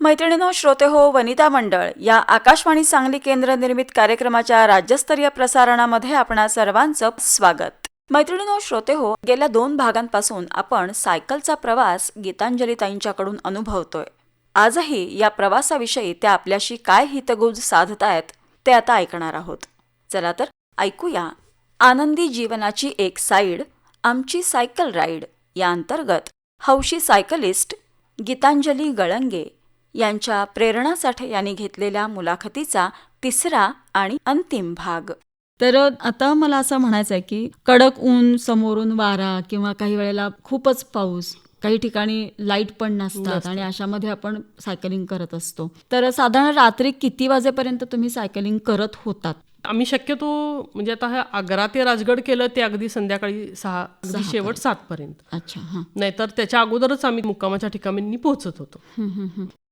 मैत्रिणींनो, श्रोते हो, वनिता मंडळ या आकाशवाणी सांगली केंद्र निर्मित कार्यक्रमाच्या राज्यस्तरीय प्रसारणामध्ये आपणा सर्वांचं स्वागत. मैत्रिणींनो, श्रोते हो, गेल्या 2 भागांपासून आपण सायकलचा प्रवास गीतांजली ताईंच्याकडून अनुभवतोय. आजही या प्रवासाविषयी त्या आपल्याशी काय हितगुज साधतायत ते आता ऐकणार आहोत. चला तर ऐकूया. आनंदी जीवनाची एक साईड, आमची सायकल राईड या अंतर्गत हौशी सायकलिस्ट गीतांजली गळंगे यांच्या प्रेरणा साठे यांनी घेतलेल्या मुलाखतीचा 3रा आणि अंतिम भाग. तर आता मला असं म्हणायचं आहे की कडक ऊन, समोरून वारा किंवा काही वेळेला खूपच पाऊस, काही ठिकाणी लाईट पण नसतात आणि अशामध्ये आपण सायकलिंग करत असतो. तर साधारण रात्री किती वाजेपर्यंत तुम्ही सायकलिंग करत होतात? आम्ही शक्यतो म्हणजे आता हे आग्रा ते राजगड केलं ते अगदी संध्याकाळी 6 अगदी शेवट 7 पर्यंत. अच्छा. हां. नाहीतर त्याच्या अगोदरच आम्ही मुक्कामाच्या ठिकाणी पोहोचत होतो.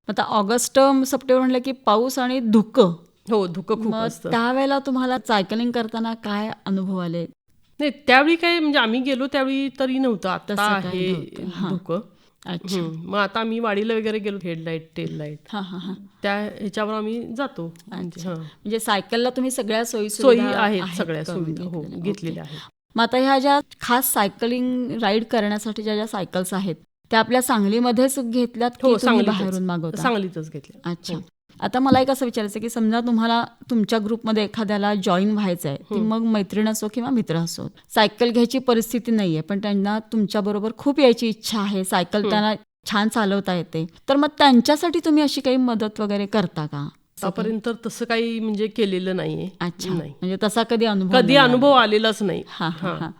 आता ऑगस्ट सप्टेंबर म्हणलं की पाऊस आणि धुकं. हो, धुकं खूप मग असतं. त्यावेळेला तुम्हाला सायकलिंग करताना काय अनुभव आले? नाही, त्यावेळी काय म्हणजे आम्ही गेलो त्यावेळी तरी नव्हतं. आता तसं काही आहे नव्हतं. हां. धुकं. अच्छा. मग आता आम्ही वाडीला वगैरे गेलो, हेडलाईट, टेल लाईट, हां हां हां. त्या ह्याच्यावर आम्ही जातो. म्हणजे म्हणजे सायकलला तुम्ही सगळ्या सोयी सुविधा आहेत, सगळ्या करून सुविधा हो घेतलेल्या. घेतलेल्या ओके. आहेत. मग आता ह्या ज्या खास सायकलिंग राईड करण्यासाठी ज्या सायकल्स आहेत त्या आपल्या सांगलीमध्येच घेतल्यात की हो, तुम्ही बाहेरून मागवता? सांगलीतच घेतल्या. अच्छा. आता मला एक असं विचारायचं की समजा तुम्हाला तुमच्या ग्रुपमध्ये एखाद्याला जॉईन व्हायचं आहे, ती मग मैत्रीण असो किंवा मित्र असो, सायकल घ्यायची परिस्थिती नाहीये पण त्यांना तुमच्याबरोबर खूप यायची इच्छा आहे, सायकल त्यांना छान चालवता येते, तर मग त्यांच्यासाठी तुम्ही अशी काही मदत वगैरे करता का? आतापर्यंत तसं काही म्हणजे केलेलं नाहीये. अच्छा. नाही, म्हणजे तसा कधी कधी अनुभव आलेलाच नाही. हा हा हा.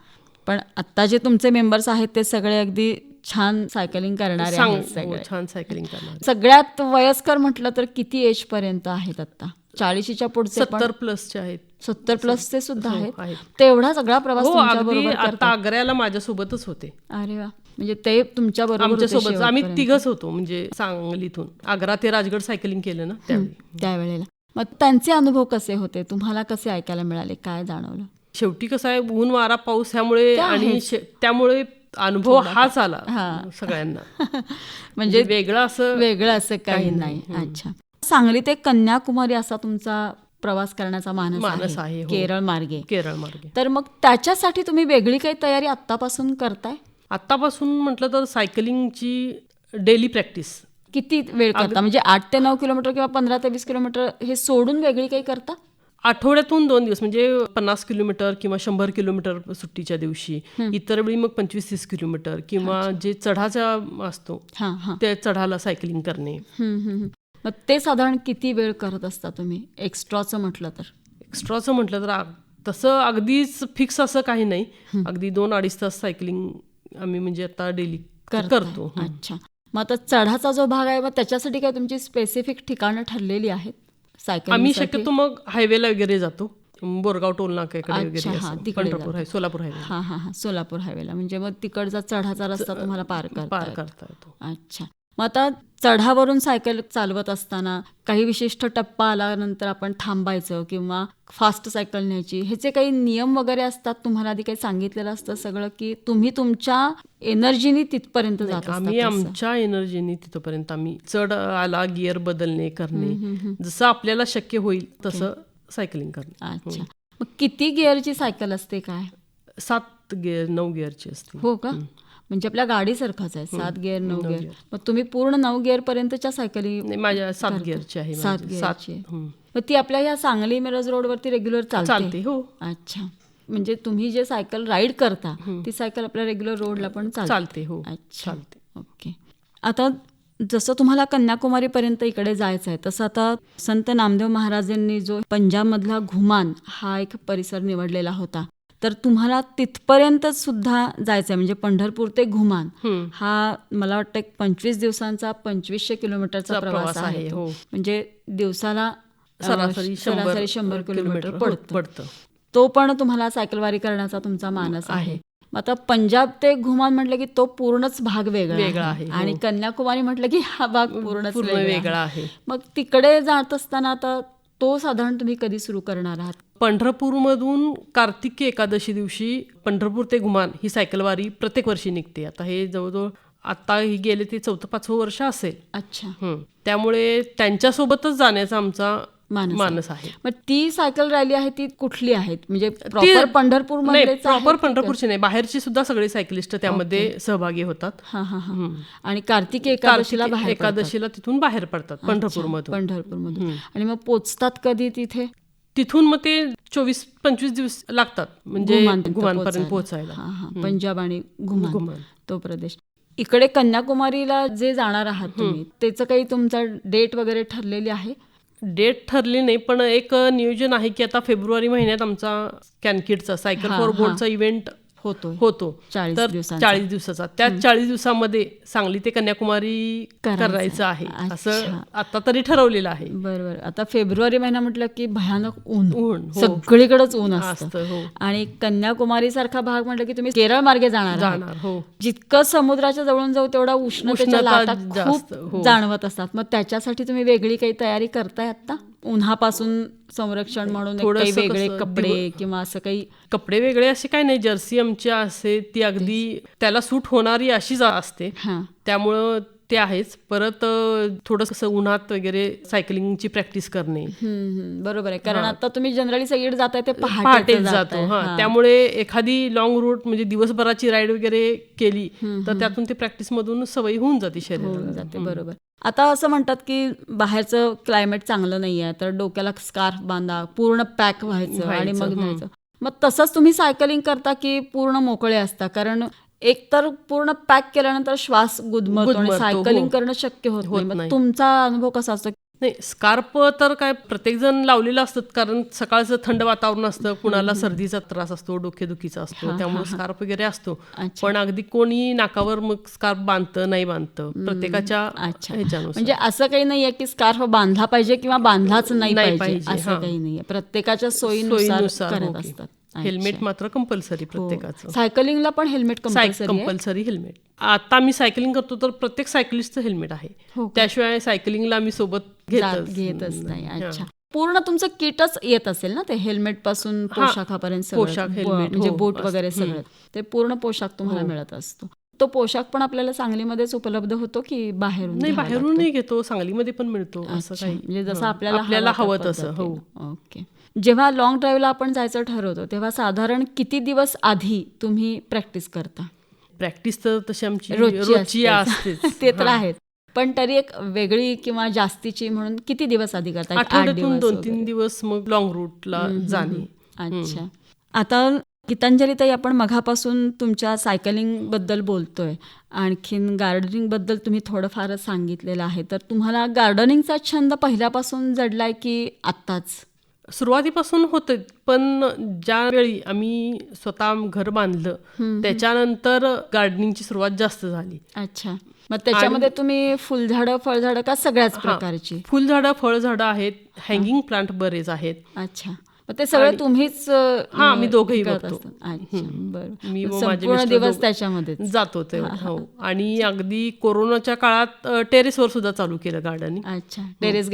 पण आता जे तुमचे मेंबर्स आहेत ते सगळे अगदी छान सायकलिंग करणारे आहेत सगळे. छान सायकलिंग करणार. सगळ्यात वयस्कर म्हटलं तर किती एज पर्यंत आहेत आता? 40च्या पुढचे पण? 70 प्लसचे आहेत. 70 प्लसचे सुद्धा हो, आहेत. आहेत. तेवढा सगळा प्रवास हो, तुमच्या अगदी बरोबर आता करतात? आग्र्याला माझ्यासोबतच होते. अरे वा. म्हणजे ते तुमच्या बरोबर आमच्या होते सोबत आम्ही शेवटपर्यंत? 3घच होतो. म्हणजे सांगलीतून आग्रा ते राजगड सायकलिंग केलं ना त्यावेळी. त्यावेळेला मग त्यांचे अनुभव कसे होते? तुम्हाला कसे ऐकायला मिळाले? काय जाणवलं? शेवटी कसं आहे, ऊन वारा पाऊस ह्यामुळे ते आणि आहेच. त्यामुळे अनुभव हाच आला हां. सगळ्यांना. म्हणजे वेगळं असं काही नाही. अच्छा. सांगली ते कन्याकुमारी असा तुमचा प्रवास करण्याचा मानस आहे हो. केरळ मार्गे. केरळ मार्गे. तर मग त्याच्यासाठी तुम्ही वेगळी काही तयारी आत्तापासून करताय? आतापासून म्हटलं तर सायकलिंगची डेली प्रॅक्टिस. किती वेळ करता? म्हणजे 8 ते 9 किलोमीटर किंवा 15 ते 20 किलोमीटर हे सोडून वेगळी काही करता? आठवड्यातून 2 दिवस म्हणजे 50 किलोमीटर किंवा 100 किलोमीटर सुट्टीच्या दिवशी. इतर वेळी मग 25-30 किलोमीटर किंवा जे चढाचा असतो हां हां. त्या चढाला सायकलिंग करणे. मग ते साधारण किती वेळ करत असता तुम्ही एक्स्ट्राचं म्हटलं तर? एक्स्ट्राचं म्हटलं तर तसं अगदीच फिक्स असं काही नाही. अगदी 2-2.5 तास सायकलिंग आम्ही म्हणजे आता डेली करतो. अच्छा. मग आता चढाचा जो भाग आहे मग त्याच्यासाठी काय तुमची स्पेसिफिक ठिकाणं ठरलेली आहेत सायकलिंग? आम्ही शक्यतो मग हायवेला वगैरे जातो. बोरगाव टोल नाक्याकडे वगैरे हां, असं. तिकडे पंढरपूर सोलापूर हायवे हां हां हां. सोलापूर हायवेला म्हणजे मग तिकडचा चढाचा रस्ता तुम्हाला पार करता येतो. अच्छा. मग आता चढावरून सायकल चालवत असताना काही विशिष्ट टप्पा आल्यानंतर आपण थांबायचं किंवा फास्ट सायकल न्यायची, ह्याचे काही नियम वगैरे असतात? तुम्हाला आधी काही सांगितलेलं असतं सगळं की तुम्ही तुमच्या एनर्जीनी तिथपर्यंत जात असता? आम्ही आमच्या एनर्जीने तिथपर्यंत आम्ही चढ आला गिअर बदलणे करणे, जसं आपल्याला शक्य होईल तसं सायकलिंग करणे. अच्छा. मग किती गिअरची सायकल असते काय? 7 गिअर 9 गिअरची असते. हो का? म्हणजे आपल्या गाडीसारखाच आहे 7 गिअर 9 गिअर. मग तुम्ही पूर्ण 9 गिअर पर्यंतच्या सायकली? माझ्या 7 गिअरची आहे. 7 गिअरची. मग ती आपल्या या सांगली मिरज रोडवरती रेग्युलर चालते? हो. अच्छा. म्हणजे तुम्ही जे सायकल राईड करता ती सायकल आपल्या रेग्युलर रोडला पण चालते? हो, अच्छा. चालते. ओके. आता जसं तुम्हाला कन्याकुमारीपर्यंत इकडे जायचं आहे तसं आता संत नामदेव महाराजांनी जो पंजाबमधला घुमान हा एक परिसर निवडलेला होता, तर तुम्हाला तिथपर्यंत सुद्धा जायचं आहे. म्हणजे पंढरपूर ते घुमान हा मला वाटतं 25 दिवसांचा 2500 किलोमीटरचा प्रवास आहे. म्हणजे दिवसाला सरासरी 100 किलोमीटर पडतं. तो पण तुम्हाला सायकलवारी करण्याचा तुमचा मानस आहे. आता पंजाब ते घुमान म्हटलं की तो पूर्णच भाग वेगळा आहे आणि कन्याकुमारी म्हटलं की हा भाग पूर्ण वेगळा आहे. मग तिकडे जात असताना आता तो साधारण तुम्ही कधी सुरू करणार आहात? पंढरपूरमधून कार्तिकी एकादशी दिवशी पंढरपूर ते घुमान ही सायकलवारी प्रत्येक वर्षी निघते. आता हे जवळजवळ आता ही गेले ते 4-5 वर्ष असेल. अच्छा. त्यामुळे त्यांच्यासोबतच जाण्याचा आमचा मानस आहे. मग ती सायकल रॅली आहे ती कुठली आहेत, म्हणजे प्रॉपर पंढरपूर नाही, मध्ये प्रॉपर पंढरपूरची नाही, बाहेरची सुद्धा सगळे सायकलिस्ट त्यामध्ये सहभागी होतात. आणि कार्तिकी एकादशीला बाहेर एकादशीला तिथून बाहेर पडतात पंढरपूरमधून. आणि मग पोचतात कधी तिथे? तिथून मग ते 24-25 दिवस लागतात म्हणजे घुमानपर्यंत पोहोचायला. पंजाब आणि घुमान तो प्रदेश. इकडे कन्याकुमारीला जे जाणार आहात तुम्ही, त्याचं काही तुमचा डेट वगैरे ठरलेली आहे? डेट ठरली नाही, पण एक नियोजन आहे की आता फेब्रुवारी महिन्यात आमचा कॅनकिडचा सायकल फॉर बोर्डचा इव्हेंट होतो 40 दिवसाचा. त्या 40 दिवसामध्ये सांगली ते कन्याकुमारी करायचं आहे असं आता तरी ठरवलेलं आहे. बरोबर. आता फेब्रुवारी महिना म्हटलं की भयानक ऊन सगळीकडेच ऊन असतं. आणि कन्याकुमारी सारखा भाग म्हटलं की तुम्ही केरळ मार्गे जाणार. जितकं समुद्राच्या जवळून जाऊ तेवढा उष्णतेच्या लाटा खूप जाणवत असतात. मग त्याच्यासाठी तुम्ही वेगळी काही तयारी करताय आता? उन्हापासून संरक्षण म्हणून काही वेगळे कपडे किंवा असं काही? कपडे वेगळे असे काही नाही, जर्सी आमची असते ती अगदी त्याला सूट होणारी अशीच असते, त्यामुळं ते आहेच. परत थोडंसं उन्हात वगैरे सायकलिंगची प्रॅक्टिस करणे. बरोबर आहे, कारण आता तुम्ही जनरली सगळीकडे जाताय ते पहाटे जातो. त्यामुळे एखादी लॉंग रूट म्हणजे दिवसभराची राईड वगैरे केली तर त्यातून ते प्रॅक्टिस मधून सवय होऊन जाते शरीराला. बरोबर. आता असं म्हणतात की बाहेरचं क्लायमेट चांगलं नाही आहे तर डोक्याला स्कार्फ बांधा, पूर्ण पॅक व्हायचं आणि मग जायचं. मग तसंच तुम्ही सायकलिंग करता की पूर्ण मोकळे असता? कारण एक तर पूर्ण पॅक केल्यानंतर श्वास गुदमरतो आणि सायकलिंग करणं शक्य होत नाही. मग तुमचा अनुभव कसा असतो? नाही, स्कार्फ तर काय प्रत्येक जण लावलेलं असतं, कारण सकाळचं थंड वातावरण असतं, कुणाला सर्दीचा त्रास असतो, डोकेदुखीचा असतो, त्यामुळे स्कार्फ वगैरे असतो. पण अगदी कोणी नाकावर मग स्कार्फ बांधतं नाही बांधतं, प्रत्येकाच्या ह्याच्यानुसार. म्हणजे असं काही नाहीये की स्कार्फ बांधला पाहिजे किंवा बांधलाच नाही पाहिजे असं काही नाहीये, प्रत्येकाच्या सोयीनुसार करत असतात. हेल्मेट मात्र कंपल्सरी प्रत्येकाचं. सायकलिंगला पण हेल्मेट कंपल्सरी हेल्मेट. आता मी सायकलिंग करतो तर प्रत्येक सायकलिस्टचं हेल्मेट आहे, त्याशिवाय सायकलिंगला मी सोबत घेतच नाही. अच्छा. पूर्ण तुमचं किटच येत असेल ना ते, हेल्मेट पासून पोशाखापर्यंत, पोशाख, हेल्मेट म्हणजे बूट वगैरे सगळं, ते पूर्ण पोशाख तुम्हाला मिळत असतो. तो पोशाख पण आपल्याला सांगलीमध्येच उपलब्ध होतो की बाहेरून? नाही, बाहेरूनही घेतो, सांगलीमध्ये पण मिळतो. असं काही म्हणजे जसं आपल्याला हवं तसं. हो. ओके. जेव्हा लॉंग ड्राईव्हला आपण जायचं ठरवतो तेव्हा साधारण किती दिवस आधी तुम्ही प्रॅक्टिस करता? प्रॅक्टिस तर तशी आमची रोजची असते ते तर आहेत, पण तरी एक वेगळी किंवा जास्तीची म्हणून किती दिवस आधी करता? आठवड्यातून 2-3 दिवस मग लॉंग रूटला जाणे. अच्छा. आता गीतांजलीताई, आपण मघापासून तुमच्या सायकलिंग बद्दल बोलतोय, आणखीन गार्डनिंग बद्दल तुम्ही थोडंफारच सांगितलेलं आहे, तर तुम्हाला गार्डनिंगचा छंद पहिल्यापासून जडलाय की आत्ताच? सुरुवातीपासून होते, पण ज्यावेळी आम्ही स्वतः घर बांधलं त्याच्यानंतर गार्डनिंगची सुरुवात जास्त झाली. अच्छा. मग त्याच्यामध्ये तुम्ही फुलझाडं फळझाडं का सगळ्याच प्रकारची? फुलझाडं फळझाडं आहेत, हँगिंग प्लांट बरेच आहेत. अच्छा. मग ते सगळे तुम्हीच? मी दोघंही बघतो. अच्छा, बरं. मी संपूर्ण दिवस त्याच्यामध्ये जातो तेव्हा. हो. आणि अगदी कोरोनाच्या काळात टेरेसवर सुद्धा चालू केलं गार्डनिंग. अच्छा. टेरेस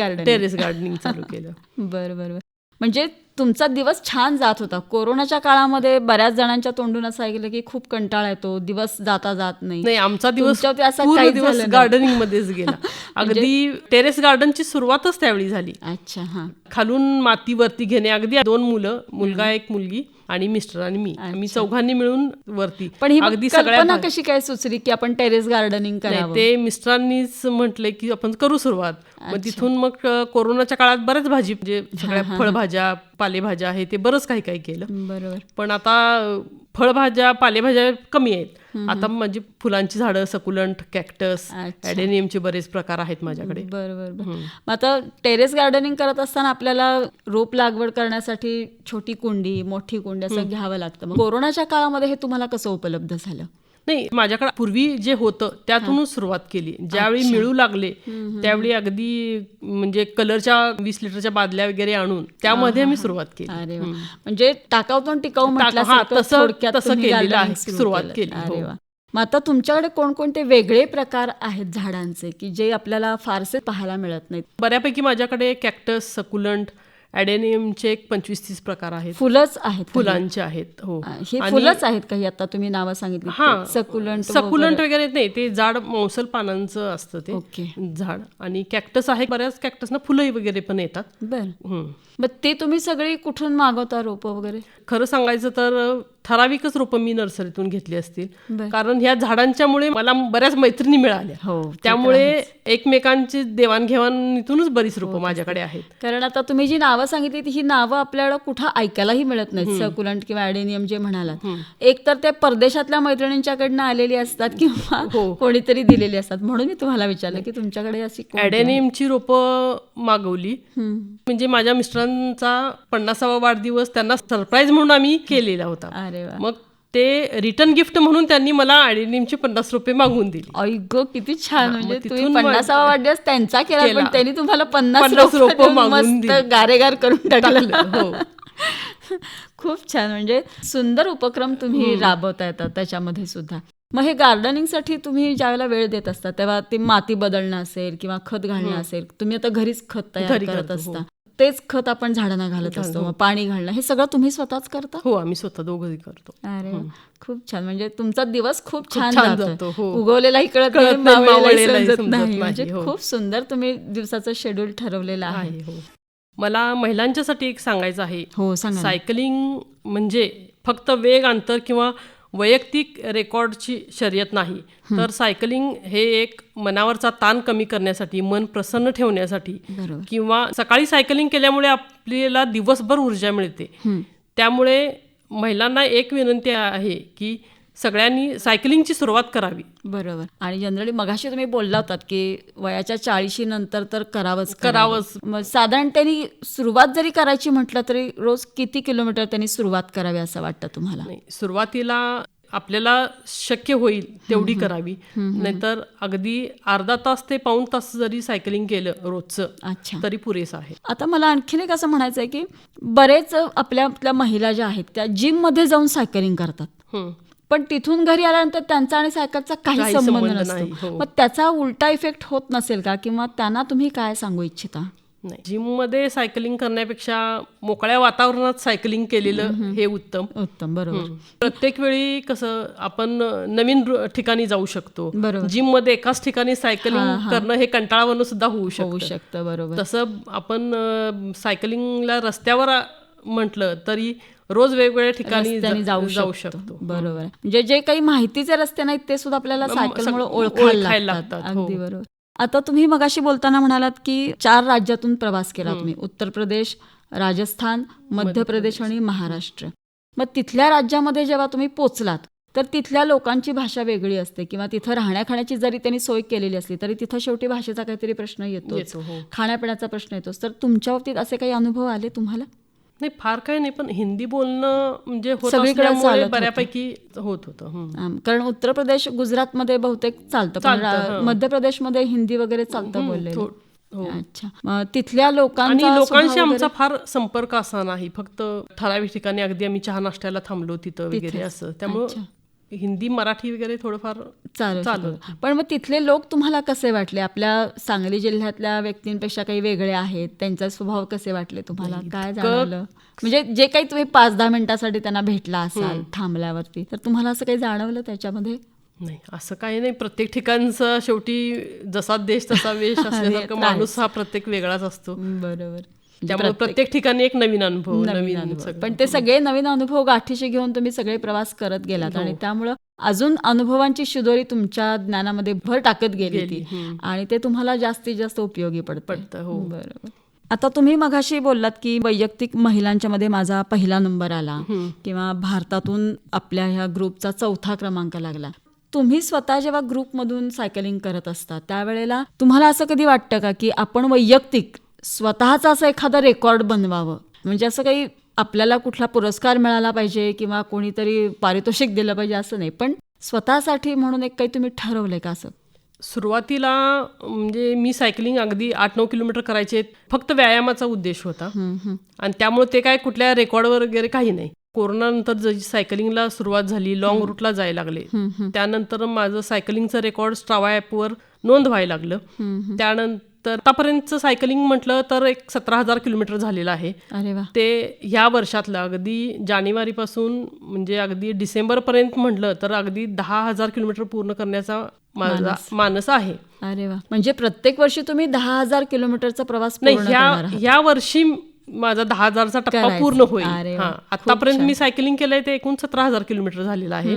गार्डनिंग चालू केलं. बरं. म्हणजे तुमचा दिवस छान जात होता. कोरोनाच्या काळामध्ये बऱ्याच जणांच्या तोंडून असं ऐकलं की खूप कंटाळा येतो, दिवस जाता नाही. आमचा दिवस गार्डनिंग मध्येच गेला. अगदी टेरेस गार्डनची सुरुवातच त्यावेळी झाली. अच्छा. खालून माती वरती घेणे, अगदी 2 मुलं, मुलगा एक मुलगी आणि मिस्टर आणि मी, आम्ही चौघांनी मिळून वरती. पण ही अगदी कल्पना कशी काय सुचली की आपण टेरेस गार्डनिंग करावं? ते मिस्टरांनीच म्हटले की आपण करू सुरुवात. मग तिथून मग कोरोनाच्या काळात बऱ्याच भाजी, म्हणजे सगळ्या फळभाज्या पालेभाज्या आहे ते बरंच काही केलं. बरोबर. पण आता फळभाज्या पालेभाज्या कमी आहेत. आता म्हणजे फुलांची झाडं, सकुलंट, कॅक्टस, ॲडेनियमचे बरेच प्रकार आहेत माझ्याकडे. बरोबर. मग आता टेरेस गार्डनिंग करत असताना आपल्याला रोप लागवड करण्यासाठी छोटी कुंडी, मोठी कुंडी असं घ्यावं लागतं. मग कोरोनाच्या काळामध्ये हे तुम्हाला कसं उपलब्ध झालं? नाही, माझ्याकडे पूर्वी जे होतं त्यातूनच सुरुवात केली. ज्यावेळी मिळू लागले त्यावेळी अगदी म्हणजे कलरच्या 20 लिटरच्या बादल्या वगैरे आणून त्यामध्ये मी सुरुवात केली. अरे वा. म्हणजे टाकाऊतून टिकाऊ तसं केलेलं आहे, सुरुवात केली. मग आता तुमच्याकडे कोणकोणते वेगळे प्रकार आहेत झाडांचे की जे आपल्याला फारसे पाहायला मिळत नाहीत? बऱ्यापैकी माझ्याकडे कॅक्टस, सकुलंट, ॲडेनियमचे एक 25-30 प्रकार आहेत. फुलंच आहेत का ही? फुलांचे आहेत. हो. हे फुलंच आहेत काही आता तुम्ही नावं सांगितली हा, सकुलंट सकुलंट वगैरे नाही, ते झाड मौसल पानांचं असतं ते ओके. झाड. आणि कॅक्टस आहे, बऱ्याच कॅक्टसना फुलंही वगैरे पण येतात. बर. हम्म. मग ते तुम्ही सगळी कुठून मागवता रोपं वगैरे? खरं सांगायचं तर ठराविकच रोपं मी नर्सरीतून घेतली असतील, बर. कारण ह्या झाडांच्यामुळे मला बऱ्याच मैत्रिणी मिळाल्या. हो, ते तर त्यामुळे आहेच. एकमेकांची देवाणघेवाण इथूनच बरीच रोपं माझ्याकडे आहेत. कारण आता तुम्ही जी नावं सांगितली ही नावं आपल्याला कुठं ऐकायलाही मिळत नाहीत. सकुलंट किंवा ॲडेनियम जे म्हणालात, एक तर ते परदेशातल्या मैत्रिणींच्याकडनं आलेली असतात किंवा कोणीतरी दिलेली असतात. म्हणून मी तुम्हाला विचारलं की तुमच्याकडे अशी कोणती आहेत? ॲडेनियमची रोपं मागवली, म्हणजे माझ्या मिस्टरांचा 50वा वाढदिवस त्यांना सरप्राईज म्हणून आम्ही केलेला होता. अरे वा. मग ते रिटर्न गिफ्ट म्हणून त्यांनी मला ॲडेनियमची 50 रोपे मागवून दिली. आई गं, किती छान. म्हणजे मग तुम्ही तिथून 50वा वाढदिवस त्यांचा केला, पण त्यांनी तुम्हाला 50 50 रोपं रोपं मागवून मस्त दिली. गारेगार करून टाकलं. हो. खूप छान. म्हणजे सुंदर उपक्रम तुम्ही राबवता येतात त्याच्यामध्ये सुद्धा. मग हे गार्डनिंगसाठी तुम्ही ज्यावेळेला वेळ देत असता तेव्हा ते माती बदलणं असेल किंवा खत घालणं असेल, तुम्ही आता घरीच खत तयार घरी करत करतो, असता, हो. तेच खत आपण झाडांना घालत असतो, मग पाणी घालणं हे सगळं तुम्ही स्वतःच करता? हो, आम्ही स्वतः दोघंही करतो. अरे वा, खूप छान. म्हणजे तुमचा दिवस खूप छान छान जातो, जातो. हो. उगवलेलाही कळत नाही, नाही, मावळलेलाही मावळलेलाही समजत समजत नाही. नाही, म्हणजे हो. खूप सुंदर तुम्ही दिवसाचं शेड्यूल ठरवलेलं आहे. आहे, हो. मला महिलांच्यासाठी एक सांगायचं आहे. हो, सांगा ना. सायकलिंग म्हणजे फक्त वेग, अंतर किंवा वैयक्तिक रेकॉर्डची शर्यत नाही, तर सायकलिंग हे एक मनावरचा ताण कमी करण्यासाठी, मन प्रसन्न ठेवण्यासाठी, बरोबर. किंवा सकाळी सायकलिंग केल्यामुळे आपल्याला दिवसभर ऊर्जा मिळते. त्यामुळे महिलांना एक विनंती आहे की सगळ्यांनी सायकलिंगची सुरुवात करावी. बरोबर. आणि जनरली मगाशी तुम्ही बोलला होतात की वयाच्या 40 नंतर तर करावंच. मग साधारण त्यांनी सुरुवात जरी करायची म्हटलं तरी रोज किती किलोमीटर त्यांनी सुरुवात करावी असं वाटतं तुम्हाला? नाही, सुरुवातीला आपल्याला शक्य होईल तेवढी करावी, नाहीतर अगदी अर्धा तास ते पाऊण तास जरी सायकलिंग केलं रोजचं, अच्छा, तरी पुरेसं आहे. आता मला आणखीन एक असं म्हणायचं आहे की बरेच आपल्या महिला ज्या आहेत त्या जिममध्ये जाऊन सायकलिंग करतात, पण तिथून घरी आल्यानंतर त्यांचा आणि सायकलचा काही संबंध नाही, नसतो. हो. मग त्याचा उलटा इफेक्ट होत नसेल का, किंवा त्यांना तुम्ही काय सांगू इच्छिता? नाही, जिममध्ये सायकलिंग करण्यापेक्षा मोकळ्या वातावरणात सायकलिंग केलेलं हे उत्तम. बरोबर. प्रत्येक वेळी कसं आपण नवीन ठिकाणी जाऊ शकतो. बरोबर. जिममध्ये एकाच ठिकाणी सायकलिंग करणं हे कंटाळवाणं सुद्धा होऊ शकतं. बरोबर. तसं आपण सायकलिंगला रस्त्यावर म्हटलं तरी रोज वेगवेगळ्या ठिकाणी जाऊ शकतो. बरोबर. म्हणजे जे काही माहितीचे रस्ते नाहीत ते सुद्धा आपल्याला सायकलमुळे ओळखायला लागतात. अगदी बरोबर. आता तुम्ही मगाशी बोलताना म्हणालात की 4 राज्यातून प्रवास केला तुम्ही, उत्तर प्रदेश, राजस्थान, मध्य प्रदेश आणि महाराष्ट्र. मग तिथल्या राज्यामध्ये जेव्हा तुम्ही पोचलात तर तिथल्या लोकांची भाषा वेगळी असते, किंवा तिथं राहण्या खाण्याची जरी त्यांनी सोय केलेली असली तरी तिथं शेवटी भाषेचा काहीतरी प्रश्न येतो, खाण्यापिण्याचा प्रश्न येतोच. तर तुमच्या बाबतीत असे काही अनुभव आले तुम्हाला? नाही, फार काही नाही, पण हिंदी बोलणं म्हणजे होत असल्यामुळे बऱ्यापैकी होत होतं. कारण उत्तर प्रदेश, गुजरातमध्ये बहुतेक चालतं, पण मध्य प्रदेशमध्ये हिंदी वगैरे चालतं बोललेलं. अच्छा. तिथल्या लोकांशी आमचा फार संपर्क असा नाही, फक्त ठराविक ठिकाणी अगदी आम्ही चहा नाश्त्याला थांबलो तिथं वगैरे असं. त्यामुळं हिंदी, मराठी वगैरे थोडंफार चालू. पण मग तिथले लोक तुम्हाला कसे वाटले? आपल्या सांगली जिल्ह्यातल्या व्यक्तींपेक्षा काही वेगळे आहेत, त्यांचा स्वभाव कसे वाटले तुम्हाला? काय जाणवलं? म्हणजे जे काही तुम्ही 5-10 मिनिटासाठी त्यांना भेटला असाल थांबल्यावरती, तर तुम्हाला असं काही जाणवलं त्याच्यामध्ये? नाही, असं काही नाही. प्रत्येक ठिकाणचं शेवटी जसा देश तसा वेश असल्यासारखं माणूस हा प्रत्येक वेगळाच असतो. बरोबर. त्यामुळे प्रत्येक ठिकाणी एक नवीन अनुभव. पण ते सगळे नवीन अनुभव गाठीशी घेऊन तुम्ही सगळे प्रवास करत गेलात, आणि त्यामुळं अजून अनुभवांची शिदोरी तुमच्या ज्ञानामध्ये भर टाकत गेली आणि ते तुम्हाला जास्तीत जास्त उपयोगी पडतं. बरोबर. आता तुम्ही मगाशी बोललात की वैयक्तिक महिलांच्या मध्ये माझा पहिला नंबर आला, किंवा भारतातून आपल्या ह्या ग्रुपचा 4था क्रमांक लागला. तुम्ही स्वतः जेव्हा ग्रुपमधून सायकलिंग करत असता त्यावेळेला तुम्हाला असं कधी वाटतं का की आपण वैयक्तिक स्वतःचा असं एखादा रेकॉर्ड बनवावं? म्हणजे असं काही आपल्याला कुठला पुरस्कार मिळाला पाहिजे किंवा कोणीतरी पारितोषिक दिलं पाहिजे असं नाही, पण स्वतःसाठी म्हणून एक काही तुम्ही ठरवलंय का असं? सुरुवातीला म्हणजे मी सायकलिंग अगदी 8-9 किलोमीटर करायचे, फक्त व्यायामाचा उद्देश होता, आणि त्यामुळे ते काय कुठल्या रेकॉर्डवर वगैरे काही नाही. कोरोनानंतर जशी सायकलिंगला सुरुवात झाली, लॉंग रूटला जायला लागले, त्यानंतर माझं सायकलिंगचं रेकॉर्ड स्ट्रावा ॲपवर नोंद व्हायला लागलं. तर आतापर्यंतचं सायकलिंग म्हटलं तर एक 17,000 किलोमीटर झालेलं आहे. अरे वा. ते ह्या वर्षातलं अगदी जानेवारीपासून म्हणजे अगदी डिसेंबरपर्यंत म्हटलं तर अगदी 10,000 किलोमीटर पूर्ण करण्याचा माझा मानस आहे. अरे वा. म्हणजे प्रत्येक वर्षी तुम्ही 10,000 किलोमीटरचा प्रवास नाही, पूर्ण करणार आहात. ह्या वर्षी माझा 10,000चा टप्पा करायचं. पूर्ण होईल. अरे वा. आतापर्यंत मी सायकलिंग केलंय ते एकूण 17,000 किलोमीटर झालेलं आहे.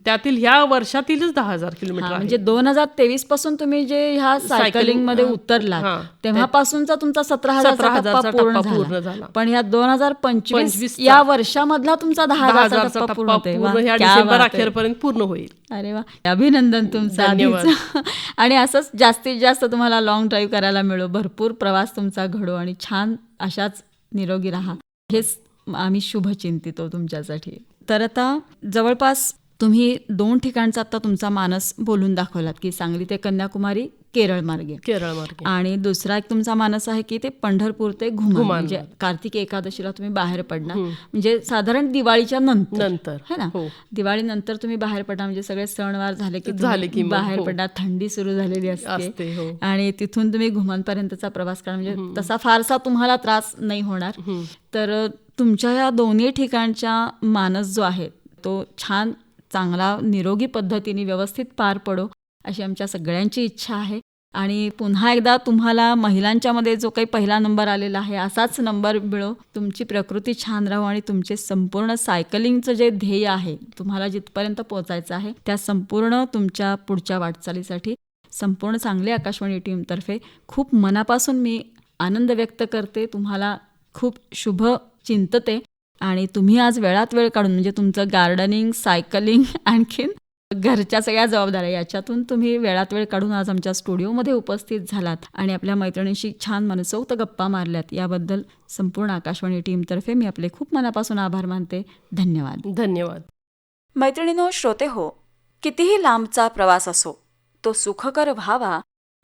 त्यातील ह्या वर्षातीलच 10,000 किलोमीटर आहे. म्हणजे 2023 पासून तुम्ही जे ह्या सायकलिंग मध्ये उतरलात तेव्हापासूनचा तुमचा 17,000चा टप्पा पूर्ण झाला. पण ह्या 2025 या वर्षामधला तुमचा 10,000चा टप्पा पूर्ण होतोय. वा, ह्या क्या डिसेंबर बात आहे. अखेरपर्यंत पूर्ण होईल. अरे वा, अभिनंदन तुमचं धन्यवाद. आधीच. आणि असंच जास्तीत जास्त तुम्हाला लॉंग ड्राईव्ह करायला मिळो, भरपूर प्रवास तुमचा घडो आणि छान अशाच निरोगी राहा, हेच आम्ही शुभ चिंतितो तुमच्यासाठी. तर आता जवळपास तुम्ही 2 ठिकाणचा आता तुमचा मानस बोलून दाखवलात की सांगली ते कन्याकुमारी केरळ मार्गे, आणि दुसरा एक तुमचा मानस आहे की ते पंढरपूर ते घुमान, म्हणजे कार्तिक एकादशीला तुम्ही बाहेर पडणार, म्हणजे साधारण दिवाळीच्या नंतर है ना. दिवाळीनंतर तुम्ही बाहेर पडणार, म्हणजे सगळे सणवार झाले की बाहेर पडणार, थंडी सुरू झालेली असते आणि तिथून तुम्ही घुमानपर्यंतचा प्रवास करा, म्हणजे तसा फारसा तुम्हाला त्रास नाही होणार. तर तुमच्या या दोन्ही ठिकाणच्या मानस जो आहे तो छान चांगला निरोगी पद्धतीने व्यवस्थित पार पडो अशी आमच्या सगळ्यांची इच्छा आहे. आणि पुन्हा एकदा तुम्हाला महिलांच्या मध्ये जो काही पहिला नंबर आलेला आहे असाच नंबर मिळो, तुमची प्रकृती छान राहो आणि तुमचे संपूर्ण सायकलिंगचं जे ध्येय आहे तुम्हाला जिथपर्यंत पोहोचायचं आहे त्या संपूर्ण तुमच्या पुढच्या वाटचालीसाठी संपूर्ण चांगली आकाशवाणी टीमतर्फे खूप मनापासून मी आनंद व्यक्त करते, तुम्हाला खूप शुभ चिंतते. आणि तुम्ही आज वेळात वेळ काढून म्हणजे तुमचं गार्डनिंग, सायकलिंग, आणखीन घरच्या सगळ्या जबाबदाऱ्या याच्यातून तुम्ही वेळात वेळ काढून आज आमच्या स्टुडिओमध्ये उपस्थित झालात आणि आपल्या मैत्रिणींशी छान मनसोक्त गप्पा मारल्यात, याबद्दल संपूर्ण आकाशवाणी टीमतर्फे मी आपले खूप मनापासून आभार मानते. धन्यवाद. मैत्रिणींनो, श्रोते हो, कितीही लांबचा प्रवास असो तो सुखकर व्हावा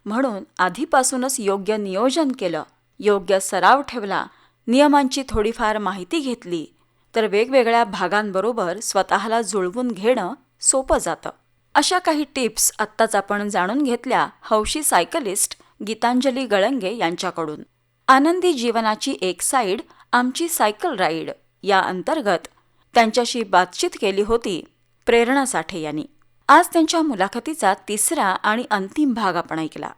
म्हणून आधीपासूनच योग्य नियोजन केलं, योग्य सराव ठेवला, नियमांची थोडीफार माहिती घेतली तर वेगवेगळ्या भागांबरोबर स्वतःला जुळवून घेणं सोपं जातं. अशा काही टिप्स आत्ताच आपण जाणून घेतल्या हौशी सायकलिस्ट गीतांजली गळंगे यांच्याकडून. आनंदी जीवनाची एक साईड आमची सायकल राईड या अंतर्गत त्यांच्याशी बातचीत केली होती प्रेरणा साठे यांनी. आज त्यांच्या मुलाखतीचा 3रा आणि अंतिम भाग आपण ऐकला.